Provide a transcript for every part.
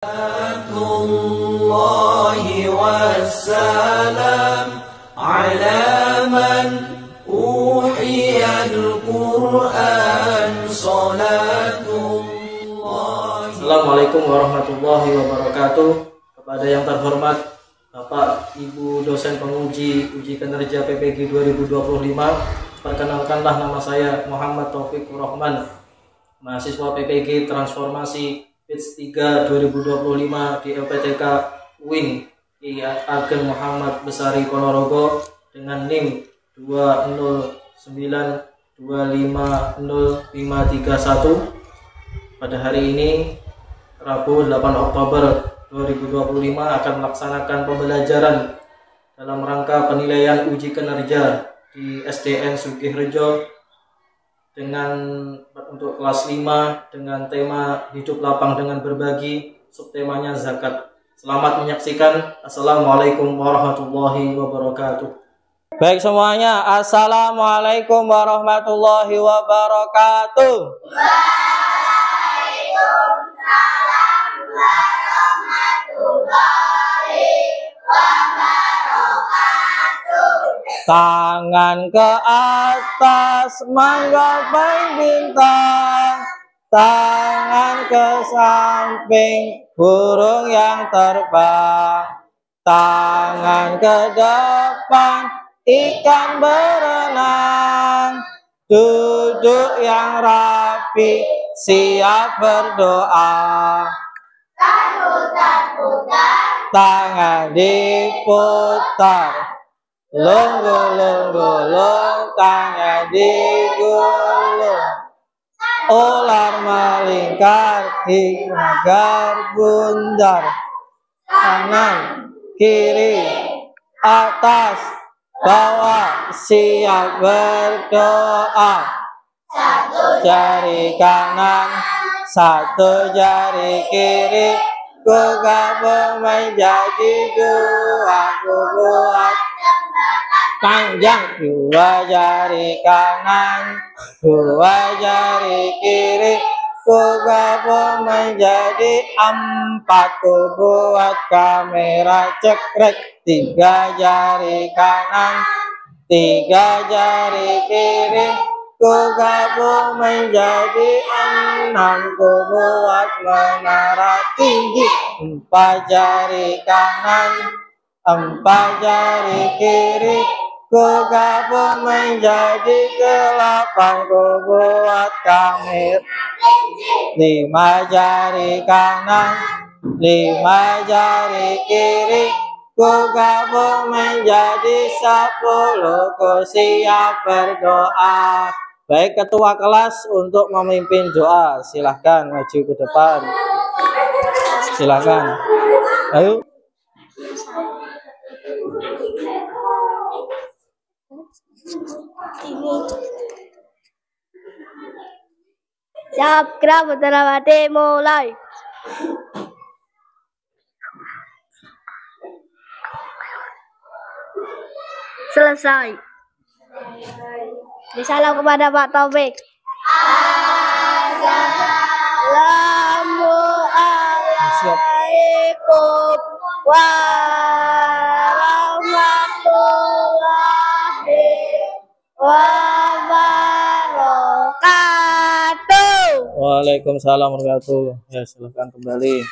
Allahi wassalam ala man uhiyal Qur'an salatullah. Assalamualaikum warahmatullahi wabarakatuh. Kepada yang terhormat Bapak Ibu dosen penguji uji kinerja PPG 2025, perkenalkanlah nama saya Muhammad Taufiq Rahman, mahasiswa PPG Transformasi Batch 3 2025 di LPTK UIN Ki Ageng Muhammad Besari Ponorogo dengan NIM 209250531. Pada hari ini Rabu 8 Oktober 2025 akan melaksanakan pembelajaran dalam rangka penilaian uji kinerja di SDN Sugihrejo dengan untuk kelas 5 dengan tema hidup lapang dengan berbagi, subtemanya zakat. Selamat menyaksikan. Assalamualaikum warahmatullahi wabarakatuh. Baik semuanya, assalamualaikum warahmatullahi wabarakatuh. Waalaikumsalam warahmatullahi wabarakatuh. Tangan ke atas menggapai bintang, tangan ke samping burung yang terbang, tangan ke depan ikan berenang, duduk yang rapi siap berdoa, Putar-putar, tangan diputar, lunggu-lunggu-lung, tangan digulung, ular melingkar di pagar bundar, kanan, kiri, atas, bawah, siap berdoa, satu jari kanan, satu jari kiri, ku gabung menjadi dua, ku buat panjang, dua jari kanan, dua jari kiri, ku gabung menjadi empat, ku buat kamera cekrek, tiga jari kanan, tiga jari kiri, ku gabung menjadi enam, ku buat menara tinggi, empat jari kanan, empat jari kiri, ku gabung menjadi delapan, ku buat kamera, lima jari kanan, lima jari kiri, ku gabung menjadi 10, ku siap berdoa. Baik, ketua kelas untuk memimpin doa, silahkan maju ke depan. Silahkan. Ayo. Siap, gerak putra mati mulai. Selesai. Salam kepada Pak Taufik. Assalamualaikum warahmatullahi wabarakatuh. Waalaikumsalam warahmatullahi wabarakatuh. Ya, silahkan kembali.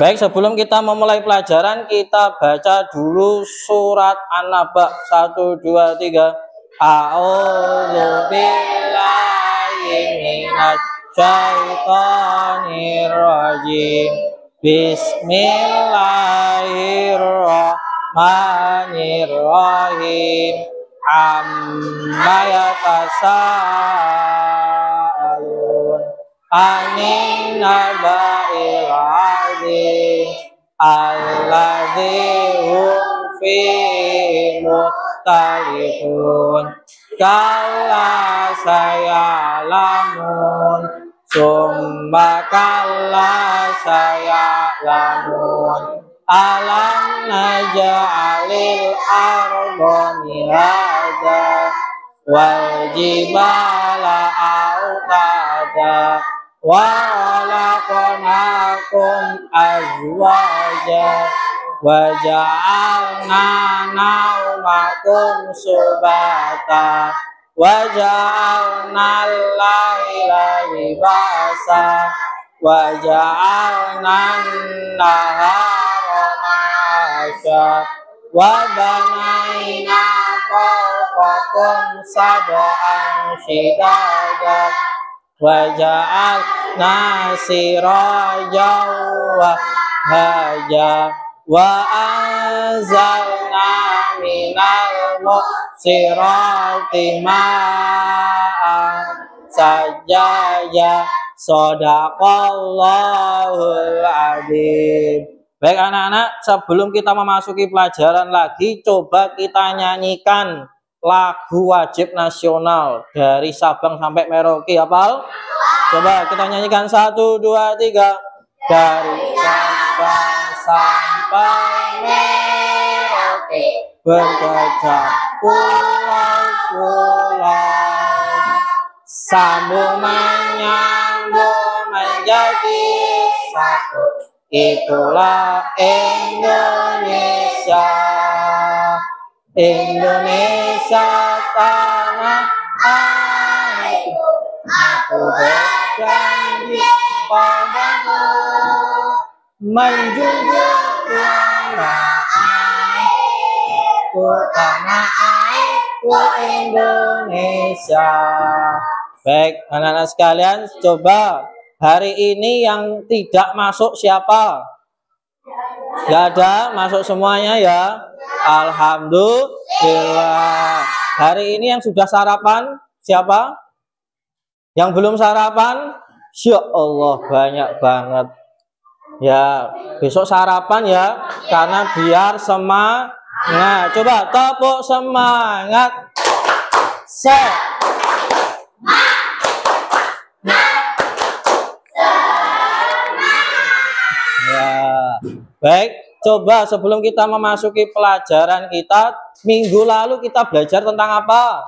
Baik, sebelum kita memulai pelajaran, kita baca dulu surat An-Naba 1, 2, 3. A'udzu billahi minasy syaitonir rajim. Bismillahirrahmanirrahim. Amma yatasaalun anin naba'il azim alladzi hum fihi mukhtalifun kalla sayalamun summa kalla sayalamun alam naj'alil arda mihada wal jibala autada wa khalaqnakum azwaja wa ja'alna naumakum subata wa ja'alna al-laila libasa wa ja'alna an-nahara ma'asha wa banayna fawqakum sab'an shidada wa ja'alna sirajan wa haja wa anzalna minal mu'sirati ma'an sajjaja Shadaqallahul adzim. Baik anak-anak, sebelum kita memasuki pelajaran lagi, coba kita nyanyikan lagu wajib nasional dari Sabang sampai Merauke. Hafal? Coba kita nyanyikan 1, 2, 3. Dari Sabang sampai Merauke, berjejak pulau-pulau, sambung menyambung menjadi satu. Itulah Indonesia, Indonesia tanah airku. Aku berjanji padamu menjunjung tiara airku, tanah airku Indonesia. Baik anak-anak sekalian, coba hari ini yang tidak masuk siapa? Gak ada, masuk semuanya ya. Alhamdulillah. Hari ini yang sudah sarapan siapa? Yang belum sarapan? Ya Allah, banyak banget. Ya, besok sarapan ya, karena biar semangat. Coba tepuk semangat. Baik, coba sebelum kita memasuki pelajaran kita, minggu lalu kita belajar tentang apa?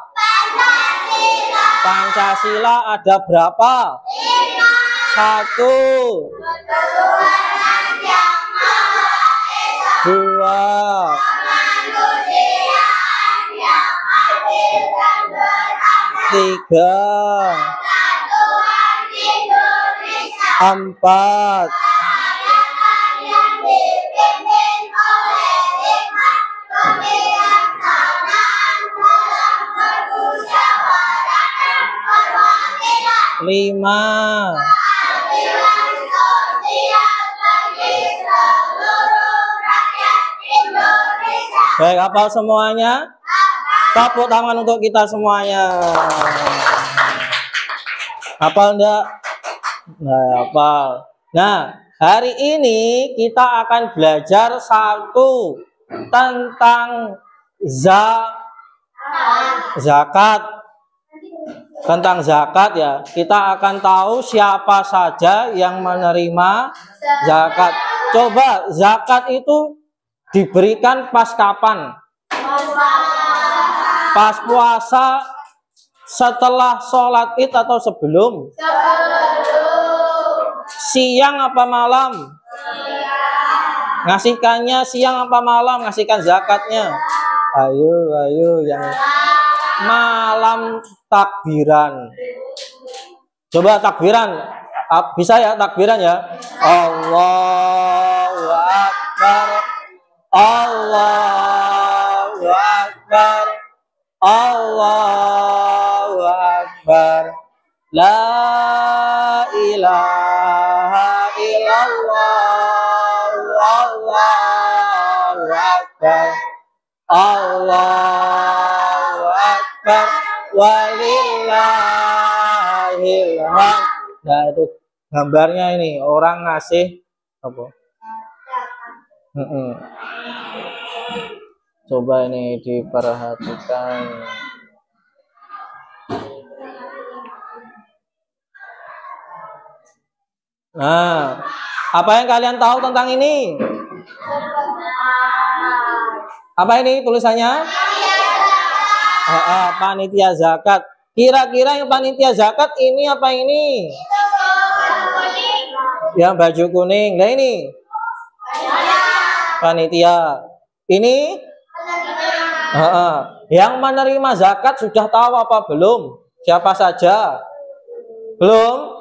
Pancasila. Pancasila ada berapa? 1. 2. 3. 4. 5. Baik, hafal semuanya? Tepuk tangan untuk kita semuanya. Hafal enggak? Nah, hafal. Nah, hari ini kita akan belajar 1 tentang zakat. Tentang zakat ya, kita akan tahu siapa saja yang menerima zakat. Coba zakat itu diberikan pas kapan? Pas puasa, setelah sholat id atau sebelum? Siang apa malam? Ngasihkannya siang apa malam? Ngasihkan zakatnya? Ayo yang malam takbiran. Coba takbiran. Bisa ya takbiran ya? Allahu Akbar. Allahu Akbar. Allahu Akbar. La ilaha illallah. Allahu Akbar. Allahu Akbar. Walillahil hamd. Nah, itu gambarnya ini orang ngasih apa? Coba ini diperhatikan. Nah, apa yang kalian tahu tentang ini? Apa ini tulisannya? Panitia zakat. Kira-kira yang panitia zakat ini apa ini? Yang baju kuning. Nah ini panitia. Ini yang menerima zakat sudah tahu apa belum? Siapa saja? Belum?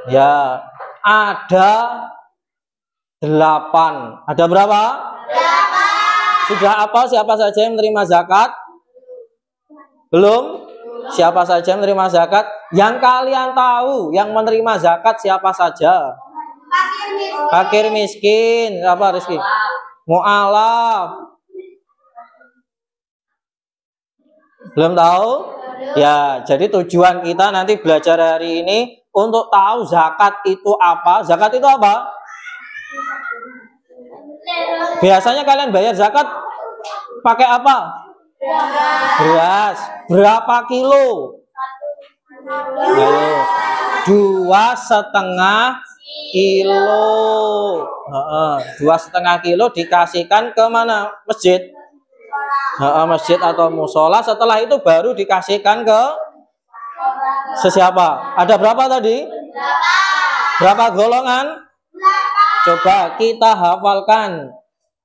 Ya, ada 8. Ada berapa? 8. Sudah apa siapa saja yang menerima zakat? Belum? Siapa saja yang menerima zakat? Yang kalian tahu yang menerima zakat siapa saja? Fakir miskin. Apa Rizky? Mu'alaf. Belum tahu? Ya, jadi tujuan kita nanti belajar hari ini untuk tahu zakat itu apa. Zakat itu apa? Biasanya kalian bayar zakat pakai apa? Beras. Berapa kilo? Ayo. 2,5 kilo. 2,5 kilo dikasihkan ke mana? Masjid. Masjid atau musola. Setelah itu baru dikasihkan ke sesiapa? Ada berapa tadi? Berapa golongan? Coba kita hafalkan.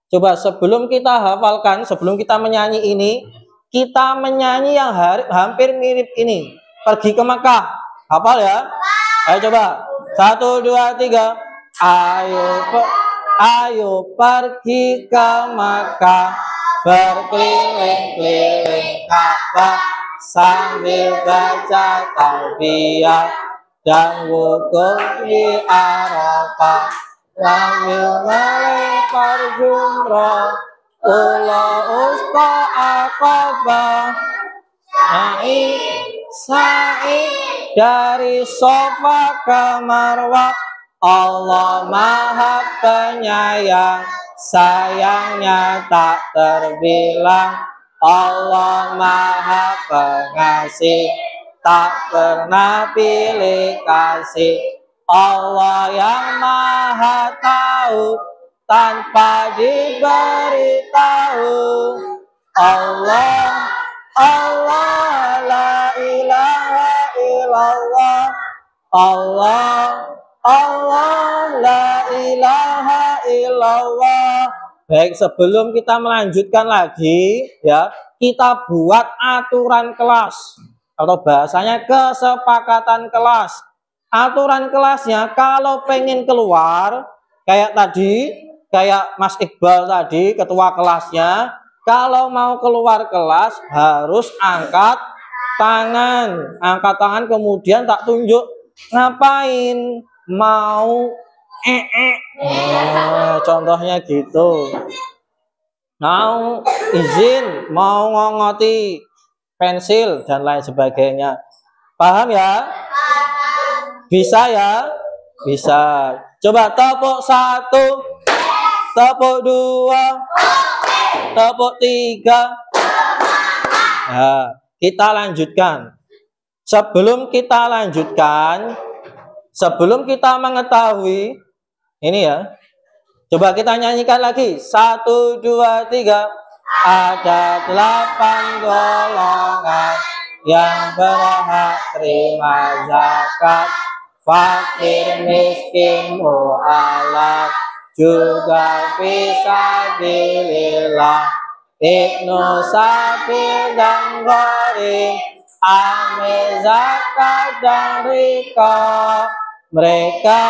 Coba sebelum kita hafalkan, sebelum kita menyanyi ini, kita menyanyi yang hampir mirip ini. Pergi ke Mekah. Hafal ya? Ayo coba. 1, 2, 3. Ayo pergi ke Mekah, berkeliling-keliling Ka'bah sambil baca talbiyah dan wukuf di Arafah, sambil melempar jumrah ula usta Aqabah, sa'i dari Safa ke Marwah. Allah Maha Penyayang, sayangnya tak terbilang. Allah Maha Pengasih, tak pernah pilih kasih. Allah yang Maha Tahu, tanpa diberitahu. Allah, Allah, la ilaha illallah. Allah, Allah, la ilaha illallah. Baik, sebelum kita melanjutkan lagi ya, kita buat aturan kelas atau bahasanya kesepakatan kelas. Aturan kelasnya kalau pengen keluar kayak tadi, kayak Mas Iqbal tadi ketua kelasnya, kalau mau keluar kelas harus angkat tangan. Angkat tangan kemudian tak tunjuk ngapain, mau contohnya gitu. Mau izin, mau ngongoti pensil dan lain sebagainya. Paham ya? Bisa ya? Bisa. Coba tepuk 1, tepuk 2, tepuk 3. Nah, kita lanjutkan. Sebelum kita lanjutkan, sebelum kita mengetahui ini ya, coba kita nyanyikan lagi. 1, 2, 3. Ada 8 golongan yang berhak terima zakat. Fakir, miskin, mu'alaf, juga fisabilillah, ibnu sabil dan gharib, amil zakat dan rika. Mereka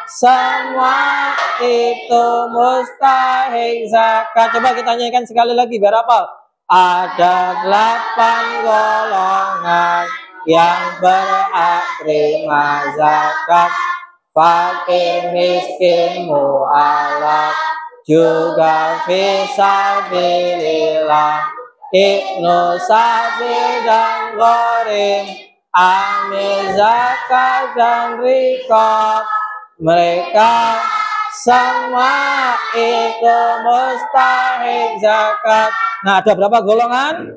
semua itu mustahik zakat. Coba kita nyanyikan sekali lagi biar apa? Ada 8 golongan yang berhak terima zakat. Fakir, miskin, mu'alaf, juga fisabilillah, ibnu sabil dan gharib, amil zakat dan rikab. Mereka semua itu mustahik zakat. Nah, ada berapa golongan?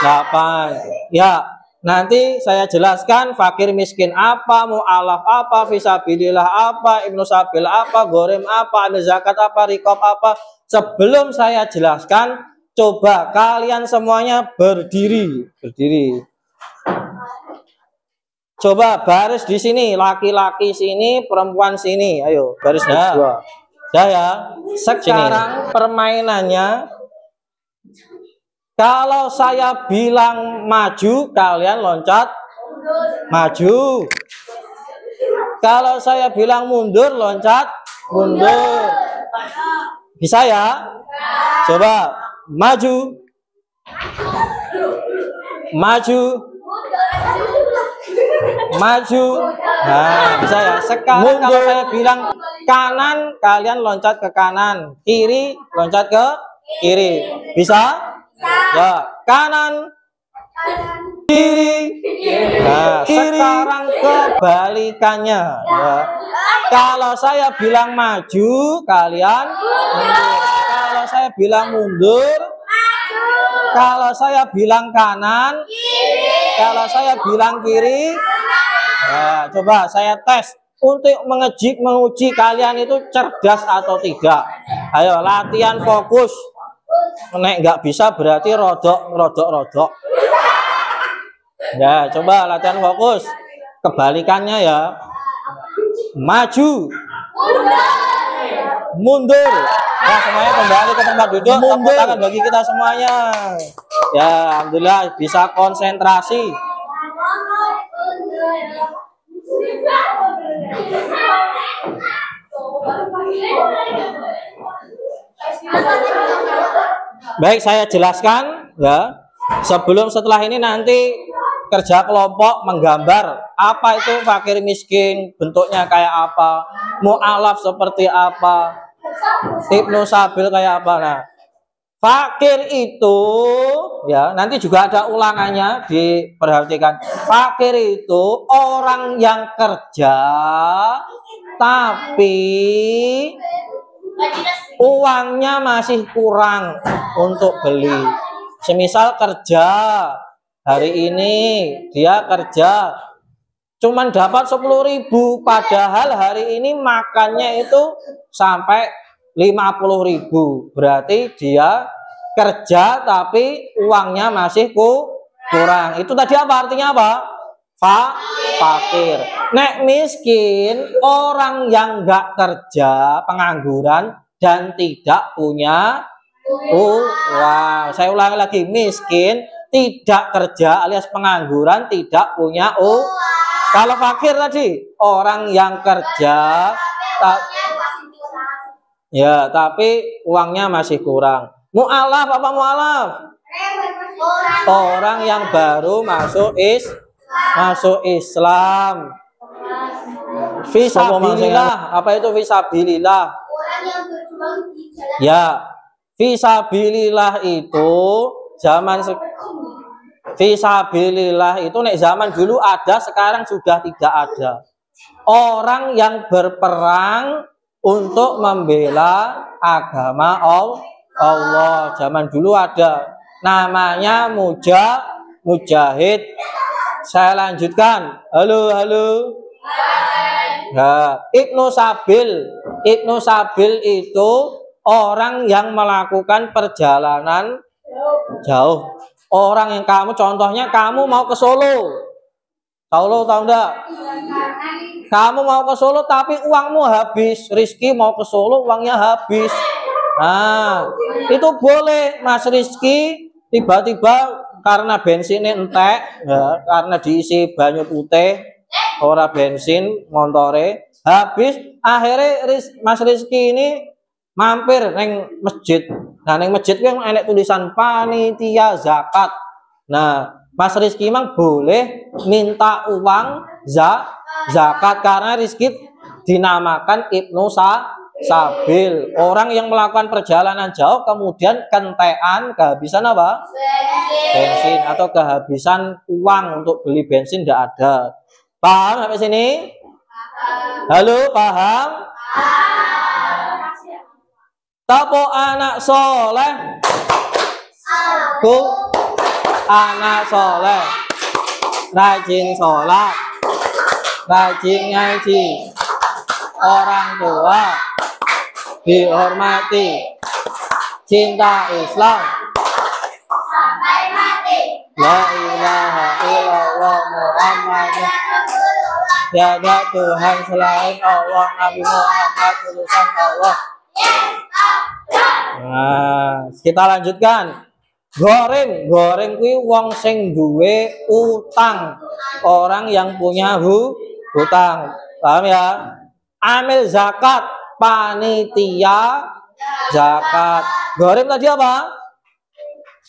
8. Ya, nanti saya jelaskan fakir miskin apa, mu'alaf apa, fisabilillah apa, ibnu sabil apa, gharim apa, amil zakat apa, rikab apa. Sebelum saya jelaskan, coba kalian semuanya berdiri. Berdiri. Coba baris di sini, laki-laki sini, perempuan sini. Ayo, baris dua. Ya. Sekarang permainannya, kalau saya bilang maju, kalian loncat maju. Kalau saya bilang mundur, loncat mundur. Bisa ya? Coba maju, maju, maju. Nah, bisa ya. Sekarang kalau saya bilang kanan, kalian loncat ke kanan. Kiri, loncat ke kiri. Bisa? Ya, kanan, kiri. Nah, sekarang kebalikannya. Ya. Kalau saya bilang maju, kalian mundur. Kalau saya bilang mundur, kalau saya bilang kanan, kalau saya bilang kiri. Nah, coba saya tes untuk menguji kalian itu cerdas atau tidak. Ayo latihan fokus. Nek nggak bisa berarti rodok. Ya, coba latihan fokus. Kebalikannya ya. Maju, mundur. Nah, semuanya kembali ke tempat duduk. Tepuk tangan bagi kita semuanya. Ya, alhamdulillah bisa konsentrasi. Baik, saya jelaskan ya. Setelah ini nanti kerja kelompok menggambar apa itu fakir miskin, bentuknya kayak apa, mu'alaf seperti apa, Ibnu Sabil kayak apa. Nah, fakir itu ya nanti juga ada ulangannya, diperhatikan. Fakir itu orang yang kerja tapi uangnya masih kurang untuk beli. Semisal kerja hari ini dia kerja cuman dapat 10.000, padahal hari ini makannya itu sampai 50.000. Berarti dia kerja tapi uangnya masih kurang. Itu tadi apa artinya apa? Fakir. Nek miskin orang yang nggak kerja, pengangguran dan tidak punya uang. Saya ulangi lagi, miskin tidak kerja alias pengangguran, tidak punya uang. Kalau fakir tadi orang yang kerja tapi uangnya masih kurang. Mu'alaf apa mu'alaf? Orang yang baru masuk Islam. Fisabilillah, apa itu fisabilillah? Ya, fisabilillah itu fisabilillah itu nek zaman dulu ada, sekarang sudah tidak ada. Orang yang berperang untuk membela agama Allah. Zaman dulu ada, namanya mujahid. Saya lanjutkan. Halo. Nah, Ibnu Sabil itu orang yang melakukan perjalanan jauh. Orang yang contohnya kamu mau ke Solo. Tahu enggak? Kamu mau ke Solo tapi uangmu habis. Rizky mau ke Solo uangnya habis. Nah, itu boleh Mas Rizky tiba-tiba karena bensinnya entek, ya, karena diisi banyu putih, ora bensin, montore habis, akhirnya Mas Rizky ini mampir neng masjid. Nah, neng masjid yang enek tulisan panitia zakat. Nah, Mas Rizky memang boleh minta uang zakat karena Rizky dinamakan Ibnu Sabil, orang yang melakukan perjalanan jauh kemudian kentean, kehabisan apa? Bensin atau kehabisan uang untuk beli bensin tidak ada. Paham sampai sini? Halo, paham? Tapo anak soleh? Anak soleh, rajin sholat, rajin ngaji, orang tua dihormati, cinta Islam sampai mati. La ilaha illallah Muhammadur tiada Tuhan selain Allah, Nabi Muhammad utusan Allah. Nah, kita lanjutkan. Goreng kuwi wong sing duwe utang, orang yang punya hutang. Paham ya? Amil zakat, panitia zakat. Goreng tadi apa?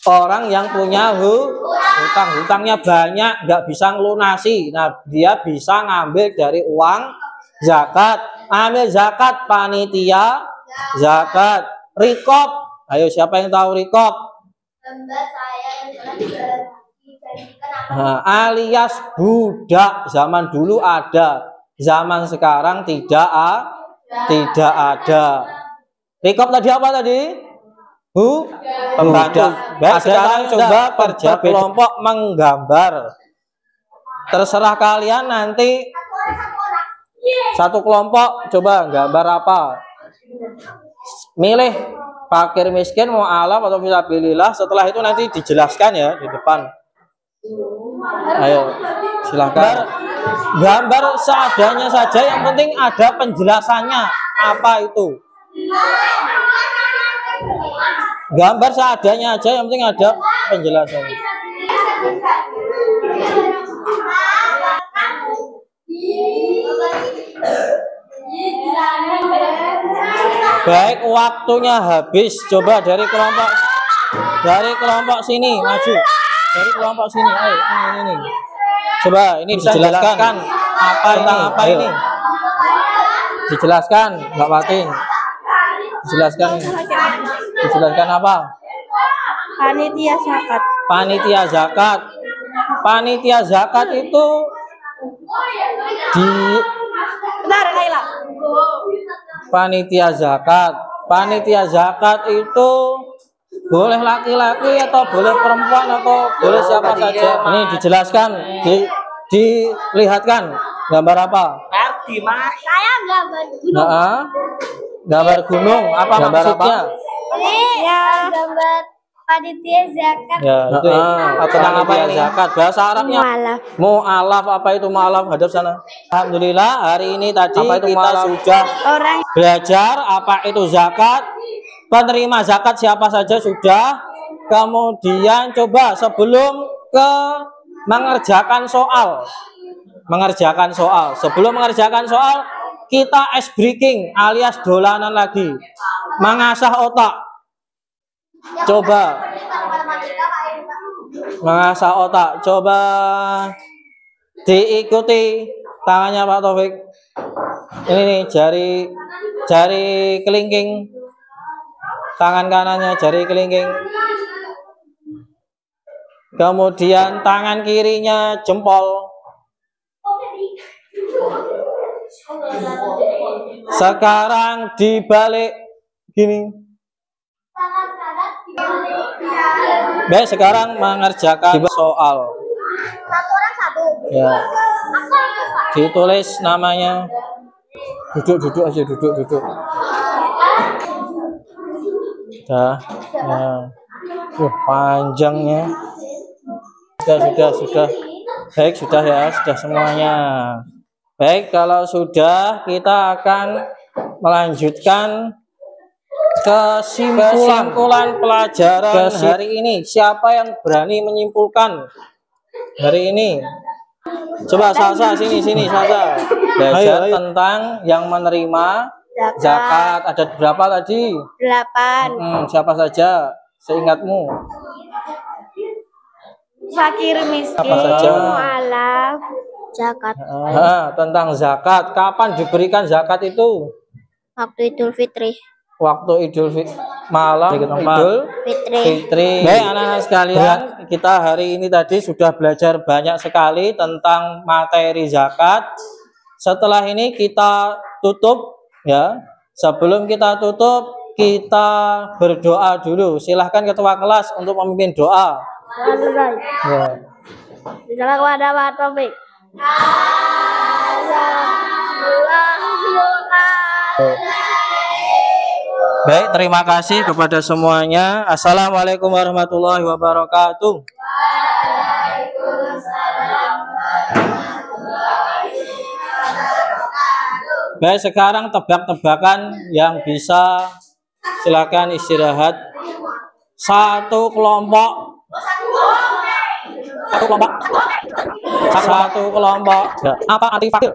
Orang yang punya hutang, hutangnya banyak, nggak bisa ngelunasi. Nah, dia bisa ngambil dari uang zakat. Ambil zakat, panitia zakat. Rikop, ayo siapa yang tahu rikop? Nah, alias budak. Zaman dulu ada, zaman sekarang tidak ada. Rikop tadi apa tadi? Budak. Baik, sekarang coba kerja kelompok menggambar. Terserah kalian nanti satu kelompok coba gambar apa? Milih fakir miskin, mu'alaf atau fisabilillah. Setelah itu nanti dijelaskan ya di depan. Ayo silakan. Gambar seadanya saja, yang penting ada penjelasannya apa itu. Gambar seadanya aja, yang penting ada penjelasannya. Baik, waktunya habis. Coba dari kelompok sini maju. Dari kelompok sini, ayo ini. Coba ini dijelaskan apa ini? Dijelaskan, Mbak Fatin. Dijelaskan apa? Panitia zakat. Panitia zakat. Panitia zakat itu Bentar, Kaila. Panitia zakat itu boleh laki-laki atau boleh perempuan atau boleh siapa saja. Ini dijelaskan, dilihatkan gambar apa? Saya gambar gunung. Nah, gambar gunung. Apa gambar maksudnya? Ini ya gambar panitia zakat. Ya, itu tentang apa ini? Zakat. Bahasa Arabnya mu'alaf. Apa itu mu'alaf? Hadap sana. Alhamdulillah, hari ini tadi kita sudah belajar apa itu zakat. Penerima zakat siapa saja sudah. Kemudian coba sebelum mengerjakan soal. Sebelum mengerjakan soal, kita ice breaking alias dolanan lagi. Mengasah otak. Coba mengasah otak. Coba diikuti tangannya Pak Taufik. Ini nih jari kelingking. Tangan kanannya jari kelingking. Kemudian tangan kirinya jempol. Sekarang dibalik gini. Baik, sekarang mengerjakan soal. Satu orang satu. Ya. Ditulis namanya. Duduk aja, duduk. Ya. Panjangnya. Sudah. Baik, sudah ya, sudah semuanya. Baik, kalau sudah kita akan melanjutkan kesimpulan pelajaran hari ini. Siapa yang berani menyimpulkan hari ini? Coba Salsa sini Salsa. Belajar tentang yang menerima zakat. Ada berapa tadi? 8. Siapa saja seingatmu? Fakir miskin, Apa saja? mu'alaf, zakat. Tentang zakat. Kapan diberikan zakat itu? Waktu Idul Fitri. Waktu malam Idul Fitri. Baik, anak-anak sekalian, kita hari ini tadi sudah belajar banyak sekali tentang materi zakat. Setelah ini kita tutup ya. Sebelum kita tutup, kita berdoa dulu. Silahkan ketua kelas untuk memimpin doa. Ya. Misalnya kepada Pak Taufik. Baik, terima kasih kepada semuanya. Assalamualaikum warahmatullahi wabarakatuh. Baik, sekarang tebak-tebakan yang bisa, silakan istirahat. Satu kelompok. Satu kelompok. Apa arti fakir?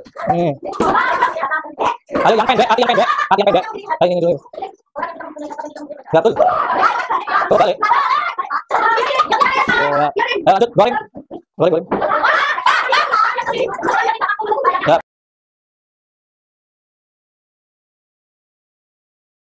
Ayo yang pendek, arti yang pendek, arti yang pendek. Ayo ini dulu. Betul. Tuh balik. Lanjut, goreng. Goreng.